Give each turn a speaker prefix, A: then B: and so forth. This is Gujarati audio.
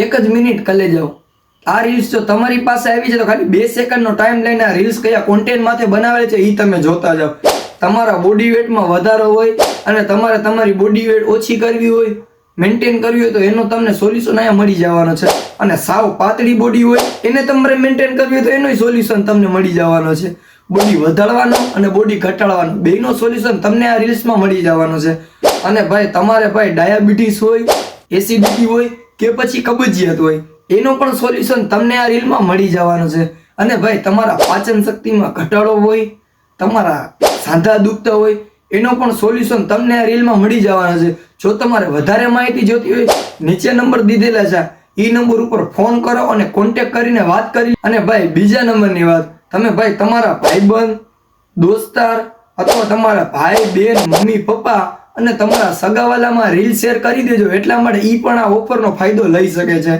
A: એક જ મિનિટ કરી જાઓ। આ રીલ્સ જો તમારી પાસે આવી છે તો ખાલી 2 સેકન્ડનો ટાઈમ લઈને આ રીલ્સ કયા કોન્ટેન્ટ માથે બનાવેલ છે એ તમે જોતા જાઓ। તમારા બોડી વેટમાં વધારો હોય અને તમારે તમારી બોડી વેટ ઓછી કરવી હોય, મેન્ટેન કરવી હોય તો એનો તમને સોલ્યુશન અહીંયા મળી જવાનો છે। અને સાવ પાતળી બોડી હોય એને તમારે મેન્ટેન કરવી હોય તો એનો સોલ્યુશન તમને મળી જવાનો છે। બોડી વધારવાનો અને બોડી ઘટાડવાનો બેનો સોલ્યુશન તમને આ રીલ્સમાં મળી જવાનો છે। અને ભાઈ તમારે ભાઈ ડાયાબિટીસ હોય, એસિડિટી હોય કે પછી કબજિયાત હોય એનો પણ સોલ્યુશન તમને આ રીલમાં મળી જવાનો છે। અને ભાઈ તમારા પાચન શક્તિમાં ઘટાડો હોય, તમારા સાંધા દુખતા હોય એનો પણ સોલ્યુશન તમને આ રીલમાં મળી જવાનો છે। જો તમારે વધારે માહિતી જોતી હોય નીચે નંબર દીધેલા છે એ નંબર ઉપર ફોન કરો અને કોન્ટેક્ટ કરીને વાત કરી। અને ભાઈ બીજા નંબરની વાત, તમે ભાઈ તમારા ભાઈબંધ, દોસ્તાર અથવા તમારા ભાઈ, બેન, મમ્મી, પપ્પા અને તમારા સગાવાલામાં રીલ શેર કરી દેજો, એટલા માટે ઈ પણ આ ઓફરનો ફાયદો લઈ શકે છે।